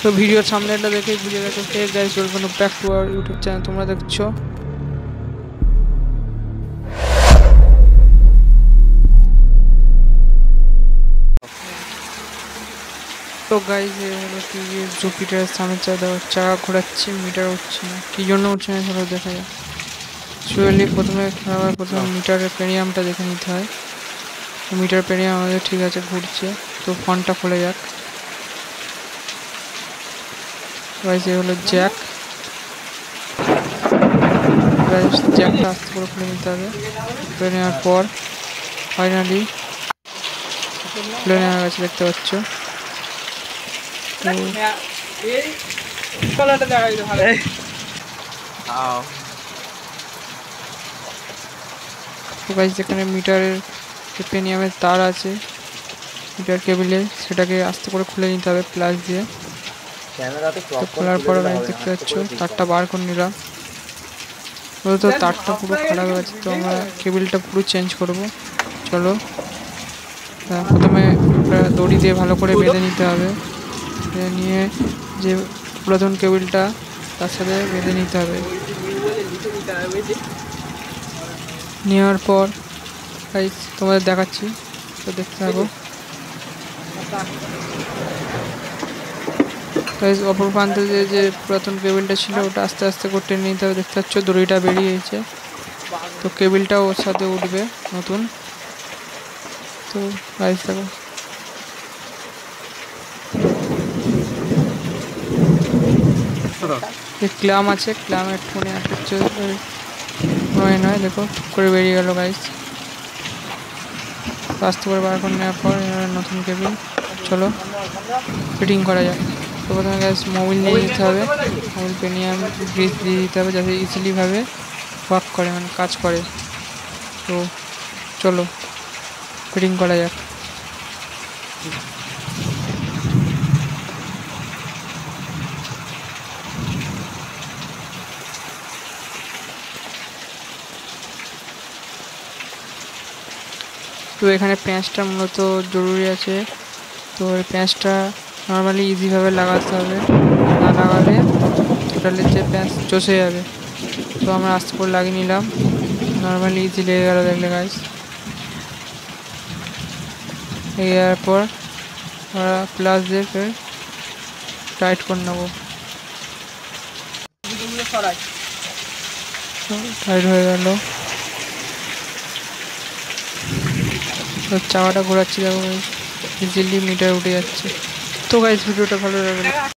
তো ভিডিওর সামনেটা দেখেই বুঝে গেছো। Hey guys, welcome back to our YouTube channel. তোমরা দেখছো তো গাইস, এ হলো টিভিএস জুপিটার সামনের চাকা ঘোরাচ্ছি, মিটার উঠছে না। কি জন্য উঠছে না সেটা দেখা যায়। অ্যাকচুয়ালি প্রথমে মিটারের প্রিমিয়ামটা দেখে নিতে হয়। মিটার প্রিমিয়াম আমাদের ঠিক আছে, ঘুরছে। তো ফোনটা খুলে যাক গাইস। এ হলো জ্যাক গাইস, জ্যাকটা আস্তে করে খুলে নিতে হবে। খুলে নেওয়ার পর ফাইনালি খুলে নেওয়া গেছে, দেখতে পাচ্ছ। তো গাইস, যেখানে মিটারের প্রিমিয়ামের তার আছে মিটার কেবিলে, সেটাকে আস্তে করে খুলে নিতে হবে প্লাস দিয়ে। তো খোলার পরে গাইস দেখতে পাচ্ছ তারটা বার করে নিলাম। তো তারটা পুরো খারাপ হয়ে গেছে, তো আমরা কেবিলটা পুরো চেঞ্জ করব। চলো, প্রথমে দড়ি দিয়ে ভালো করে বেঁধে নিতে হবে। বেঁধে নিয়ে যে পুরাতন কেবিলটা তার সাথে বেঁধে নিতে হবে। নেওয়ার পর গাইস তোমাদের দেখাচ্ছি, তো দেখতে থাকো। গাইস, অপর প্রান্তে যে পুরাতন কেবিলটা ছিল ওটা আস্তে আস্তে করে টেনে নিতে হবে। দেখতে পাচ্ছ দড়িটা বেরিয়েছে, তো কেবিলটাও ওর সাথে উঠবে নতুন। তো গাইস দেখো, ক্লাম আছে, ক্লামের ফোনে আটকাচ্ছে নয়, দেখো টুক করে বেরিয়ে গেল গাইস। আস্তে করে বার করে নেওয়ার পর নতুন কেবিল। চলো ফিটিং করা যাক। তো প্রথমে গাইস মোবিল নিয়ে নিতে হবে। মোবিল প্রিমিয়াম গ্রিজ দিয়ে দিতে হবে যাতে ইজিলিভাবে ওয়ার্ক করে, মানে কাজ করে। তো চলো ফিটিং করা যাক। তো এখানে প্যাঁচটা মূলত জরুরি আছে। তো এই প্যাঁচটা নর্মালি ইজিভাবে লাগাতে হবে, না লাগালে টোটালি যে প্যাঁচ চষে যাবে। তো আমরা আস্তে করে লাগিয়ে নিলাম, নর্মালি ইজি লেগে গেল দেখলে গাইস। এর পর আমরা প্লাস দিয়ে ফের টাইট করে নেবো। টাইট হয়ে গেল। তো চাকাটা ঘোরাচ্ছি, দেখো ইজিলি মিটার উঠে যাচ্ছে। তো গাইস, ভিডিওটা ভালো লাগলো।